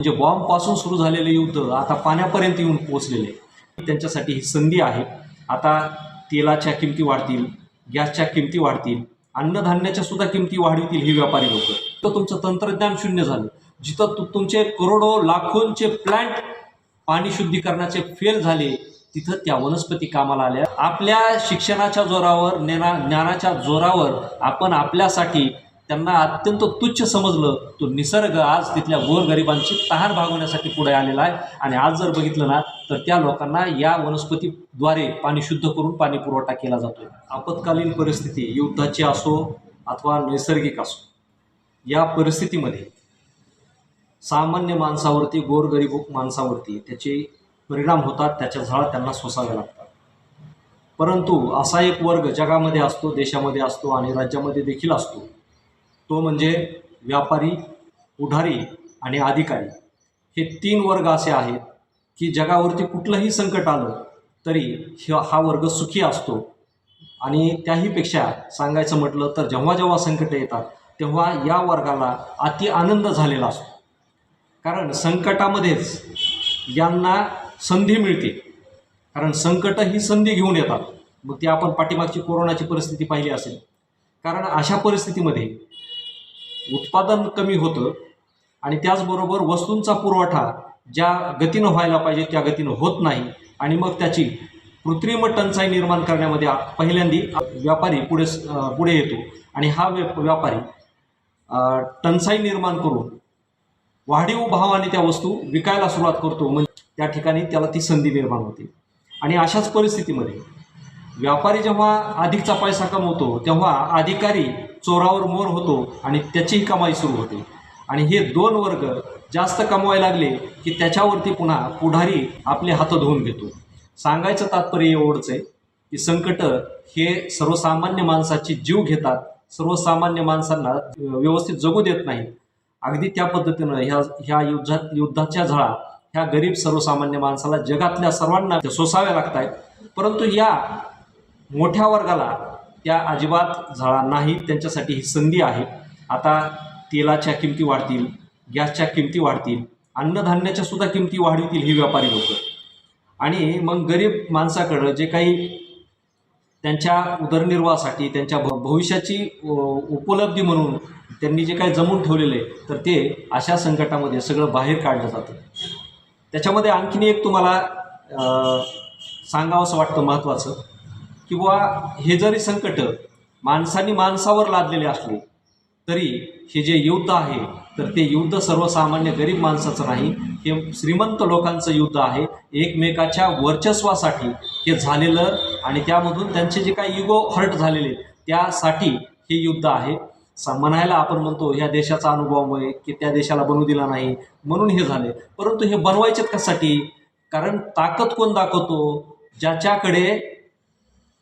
म्हणजे बॉम्बपासून सुरू झालेले युद्ध आता पाण्यापर्यंत येऊन पोहोचलेले. त्यांच्यासाठी ही संधी आहे. आता तेलाच्या किमती वाढतील, गॅसच्या किमती वाढतील, अन्नधान्याच्या सुद्धा किमती वाढवतील ही व्यापारी लोक. तर तुमचं तंत्रज्ञान शून्य झालं. जिथं तुमचे करोडो लाखोंचे प्लांट पाणी शुद्धीकरणाचे फेल झाले, तिथं त्या वनस्पती कामाला आल्या. आपल्या शिक्षणाच्या जोरावर, ज्ञानाच्या जोरावर आपण आपल्यासाठी त्यांना अत्यंत तुच्छ समजलं. तो निसर्ग आज तिथल्या गोरगरिबांची तहान भागवण्यासाठी पुढे आलेला आहे. आणि आज जर बघितलं ना, तर त्या लोकांना या वनस्पतीद्वारे पाणी शुद्ध करून पाणी पुरवठा केला जातो. आपत्कालीन परिस्थिती युद्धाची असो अथवा नैसर्गिक असो, या परिस्थितीमध्ये सामान्य माणसावरती, गोरगरीब माणसावरती त्याचे परिणाम होतात. त्याच्या झळा त्यांना सोसाव्या लागतात. परंतु असा एक वर्ग जगामध्ये असतो, देशामध्ये असतो आणि राज्यामध्ये देखील असतो. तो म्हणजे व्यापारी, पुढारी आणि अधिकारी. हे तीन वर्ग असे आहेत की जगावरती कुठलंही संकट आलं तरी हा वर्ग सुखी असतो. आणि त्याहीपेक्षा सांगायचं म्हटलं तर जेव्हा जेव्हा संकट येतात तेव्हा या वर्गाला अति आनंद झालेला असतो. कारण संकटामध्येच यांना संधी मिळते. कारण संकट ही संधी घेऊन येतात. मग ती आपण पाठीमागची कोरोनाची परिस्थिती पाहिली असेल. कारण अशा परिस्थितीमध्ये उत्पादन कमी होतं आणि त्याचबरोबर वस्तूंचा पुरवठा ज्या गतीनं व्हायला पाहिजे त्या गतीनं होत नाही. आणि मग त्याची कृत्रिम टंचाई निर्माण करण्यामध्ये पहिल्यांदा व्यापारी पुढे येतो. आणि हा व्यापारी टंचाई निर्माण करून वाढीव भावाने त्या वस्तू विकायला सुरुवात करतो. म्हणजे त्या ठिकाणी त्याला ती संधी निर्माण होते. आणि अशाच परिस्थितीमध्ये व्यापारी जेव्हा अधिकचा पैसा कमवतो तेव्हा अधिकारी चोरावर मोर होतो आणि त्याचीही कमाई सुरू होते. आणि हे दोन वर्ग जास्त कमवायला लागले की त्याच्यावरती पुन्हा पुढारी आपले हात धुवून घेतो. सांगायचं तात्पर्य एवढंच आहे की संकट हे सर्वसामान्य माणसाची जीव घेतात, सर्वसामान्य माणसांना व्यवस्थित जगू देत नाहीत. अगदी त्या पद्धतीनं ह्या युद्धाच्या झळा ह्या गरीब सर्वसामान्य माणसाला, जगातल्या सर्वांना सोसाव्या लागत आहेत. परंतु या मोठ्या वर्गाला त्या अजिबात झळा नाही. त्यांच्यासाठी ही संधी आहे. आता तेलाच्या किमती वाढतील, गॅसच्या किमती वाढतील, अन्नधान्याच्या सुद्धा किमती वाढवतील ही व्यापारी लोक. आणि मग गरीब माणसाकडं जे काही त्यांच्या उदरनिर्वाहासाठी, त्यांच्या भविष्याची उपलब्धी म्हणून त्यांनी जे काही जमून ठेवलेलं आहे, तर ते अशा संकटामध्ये सगळं बाहेर काढलं जातं. त्याच्यामध्ये आणखीन एक तुम्हाला सांगावंसं वाटतं महत्त्वाचं, की बुवा हे जरी संकट माणसांनी माणसावर लादलेले असले तरी हे जे युद्ध आहे तर ते युद्ध सर्वसामान्य गरीब माणसाचं नाही, हे श्रीमंत लोकांचं युद्ध आहे. एकमेकाच्या वर्चस्वासाठी हे झालेलं आणि त्यामधून त्यांचे जे काही इगो हर्ट झालेले त्यासाठी हे युद्ध आहे. म्हणायला आपण म्हणतो ह्या देशाचा अनुभवामुळे की त्या देशाला बनवू दिला नाही म्हणून हे झाले. परंतु हे बनवायचे कशासाठी? कारण ताकद कोण दाखवतो? ज्याच्याकडे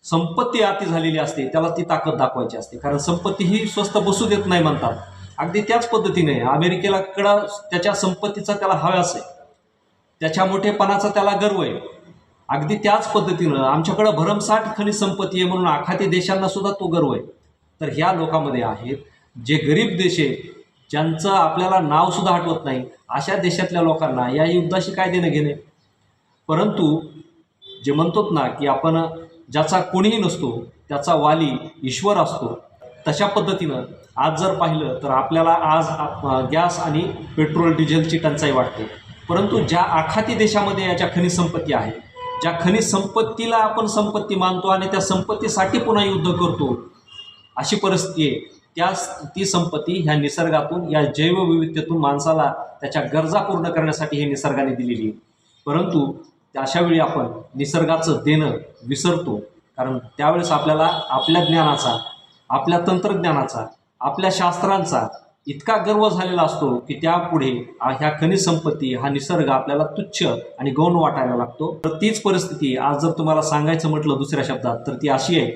संपत्ती अति झालेली असते त्याला ती ताकद दाखवायची असते. कारण संपत्ती ही स्वस्त बसू देत नाही म्हणतात. अगदी त्याच पद्धतीने अमेरिकेला त्याच्या संपत्तीचा त्याला हव्यास आहे, त्याच्या मोठेपणाचा त्याला गर्व आहे. अगदी त्याच पद्धतीनं आमच्याकडं भरमसाठ खनिज संपत्ती आहे म्हणून आखाती देशांना सुद्धा तो गर्व आहे. तर ह्या लोकांमध्ये आहेत जे गरीब देश आहेत, ज्यांचं आपल्याला नावसुद्धा आठवत नाही, अशा देशातल्या लोकांना या युद्धाशी काय देणं घेणे. परंतु जे म्हणतोत ना की आपण ज्याचा कोणीही नसतो त्याचा वाली ईश्वर असतो, तशा पद्धतीनं आज जर पाहिलं तर आपल्याला आज गॅस आणि पेट्रोल डिझेलची टंचाई वाटते. परंतु ज्या आखाती देशामध्ये याच्या खनिज संपत्ती आहे, ज्या खनिज संपत्तीला आपण संपत्ती मानतो आणि त्या संपत्तीसाठी पुन्हा युद्ध करतो, अशी परिस्थिती आहे. ती संपत्ती ह्या निसर्गातून, या जैवविविधतेतून माणसाला त्याच्या गरजा पूर्ण करण्यासाठी हे निसर्गाने दिलेली आहे. परंतु अशा वेळी आपण निसर्गाचं देणं विसरतो. कारण त्यावेळेस आपल्याला आपल्या ज्ञानाचा, आपल्या तंत्रज्ञानाचा, आपल्या शास्त्रांचा इतका गर्व झालेला असतो की त्यापुढे ह्या खनिज संपत्ती, हा निसर्ग आपल्याला तुच्छ आणि गौण वाटायला लागतो. तर तीच परिस्थिती आज जर तुम्हाला सांगायचं म्हटलं दुसऱ्या शब्दात तर ती अशी आहे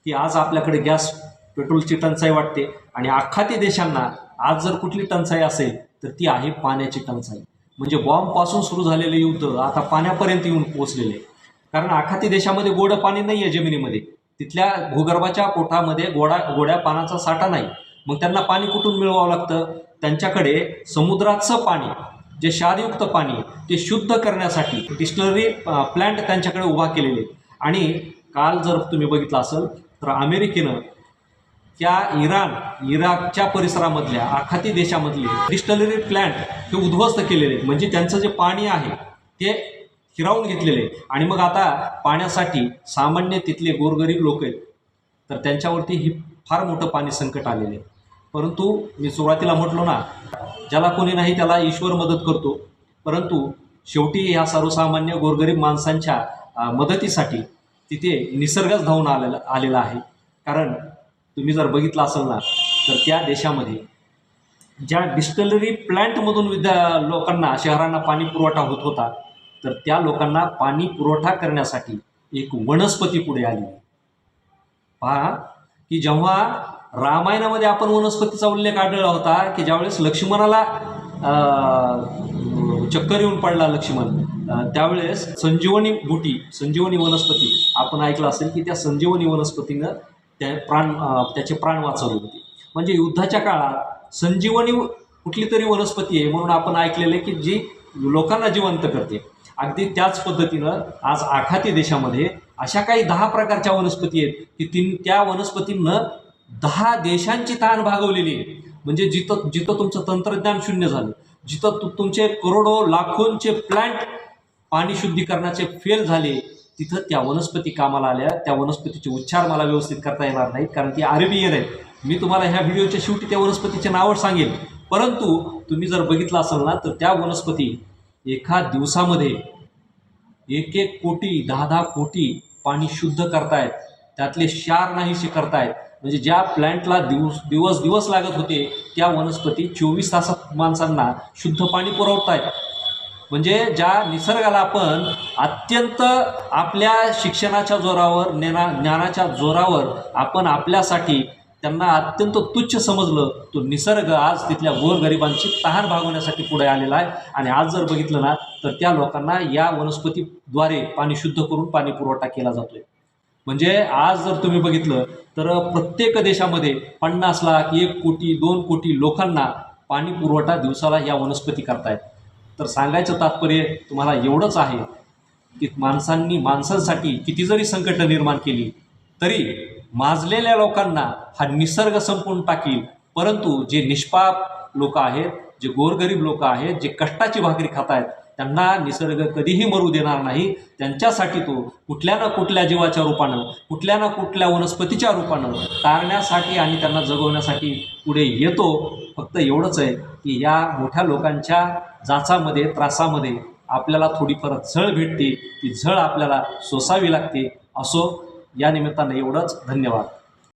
की आज आपल्याकडे गॅस पेट्रोलची टंचाई वाटते. आणि आखाती देशांना आज जर कुठली टंचाई असेल तर ती आहे पाण्याची टंचाई. म्हणजे बॉम्बपासून सुरू झालेले युद्ध आता पाण्यापर्यंत येऊन पोहोचलेले. कारण आखाती देशामध्ये गोडं पाणी नाही आहे जमिनीमध्ये, तिथल्या भूगर्भाच्या पोटामध्ये गोड्या पाण्याचा साठा नाही. मग त्यांना पाणी कुठून मिळवावं लागतं? त्यांच्याकडे समुद्राचं पाणी जे क्षारयुक्त पाणी ते शुद्ध करण्यासाठी डिस्टिलरी प्लॅन्ट त्यांच्याकडे उभा केलेले. आणि काल जर तुम्ही बघितलं असेल तर अमेरिकेनं त्या इराकच्या परिसरामधल्या आखाती देशामधले डिस्टिलरी प्लॅन्ट हे उद्ध्वस्त केलेले आहेत. म्हणजे त्यांचं जे पाणी आहे ते हिरावून घेतलेले. आणि मग आता पाण्यासाठी सामान्य तिथले गोरगरीब लोक आहेत तर त्यांच्यावरती ही फार मोठं पाणी संकट आलेलं आहे. परंतु मी सुरुवातीला म्हटलो ना, ज्याला कोणी नाही त्याला ईश्वर मदत करतो. परंतु शेवटी ह्या सर्वसामान्य गोरगरीब माणसांच्या मदतीसाठी तिथे निसर्गच धावून आलेला आहे. कारण तुम्ही जर बघितलं असेल ना तर त्या देशामध्ये ज्या डिस्टिलरी प्लॅन्टमधून लोकांना शहरांना पाणी पुरवठा होत होता तर त्या लोकांना पाणी पुरवठा करण्यासाठी एक वनस्पती पुढे आली. पहा की जेव्हा रामायणामध्ये आपण वनस्पतीचा उल्लेख आढळला होता की ज्यावेळेस लक्ष्मणाला चक्कर येऊन पडला लक्ष्मण, त्यावेळेस संजीवनी बूटी, संजीवनी वनस्पती आपण ऐकलं असेल की त्या संजीवनी वनस्पतीनं त्याचे प्राण वाचवले होते. म्हणजे युद्धाच्या काळात संजीवनी कुठली तरी वनस्पती आहे म्हणून आपण ऐकलेले की जी लोकांना जिवंत करते. अगदी त्याच पद्धतीनं आज आखाती देशामध्ये अशा काही 10 प्रकारच्या वनस्पती आहेत की त्या वनस्पतींनं 10 देशांची ताण भागवलेली आहे. म्हणजे जिथं तुमचं तंत्रज्ञान शून्य झालं, जिथं तुमचे करोडो लाखोंचे प्लॅन्ट पाणी शुद्धीकरणाचे फेल झाले, तिथं त्या वनस्पती कामाला आल्या. त्या वनस्पतीचे उच्चार मला व्यवस्थित करता येणार नाहीत कारण ती अरेबियन आहेत. मी तुम्हाला ह्या व्हिडिओच्या शेवटी त्या वनस्पतीचे नावं सांगेल. परंतु तुम्ही जर बघितलं असेल ना तर त्या वनस्पती एका दिवसामध्ये 1-1 कोटी 10-10 कोटी पाणी शुद्ध करतायत. त्यातले क्षार नाहीसे करतायत. म्हणजे ज्या प्लॅन्टला दिवस लागत होते त्या वनस्पती 24 तासात माणसांना शुद्ध पाणी पुरवतायत. म्हणजे ज्या निसर्गाला आपण अत्यंत आपल्या शिक्षणाच्या जोरावर ज्ञानाच्या जोरावर आपण आपल्यासाठी त्यांना अत्यंत तुच्छ समजलं, तो निसर्ग आज तिथल्या गोरगरिबांची तहान भागवण्यासाठी पुढे आलेला आहे. आणि आज जर बघितलं ना तर त्या लोकांना या वनस्पतीद्वारे पाणी शुद्ध करून पाणी पुरवठा केला जातोय. म्हणजे आज जर तुम्ही बघितलं तर प्रत्येक देशामध्ये 50 लाख 1 कोटी 2 कोटी लोकांना पाणी पुरवठा दिवसाला या वनस्पती करतायत. तर सांगायचं तात्पर्य तुम्हाला एवढंच आहे की माणसांसाठी किती जरी संकट निर्माण केली तरी माजलेल्या लोकांना हा निसर्ग संपवून टाकील. परंतु जे निष्पाप लोक आहेत, जे गोरगरीब लोक आहेत, जे कष्टाची भाकरी खात आहेत त्यांना निसर्ग कधीही मरू देणार नाही. त्यांच्यासाठी तो कुठल्या ना कुठल्या जीवाच्या रूपानं, कुठल्या ना कुठल्या वनस्पतीच्या रूपानं तारण्यासाठी आणि त्यांना जगवण्यासाठी पुढे येतो. फक्त एवढंच आहे की या मोठ्या लोकांच्या जाचामध्ये त्रासामध्ये आपल्याला थोडीफार झळ भेटते. ती झळ आपल्याला सोसावी लागते. असो, या निमित्तानं एवढंच. धन्यवाद.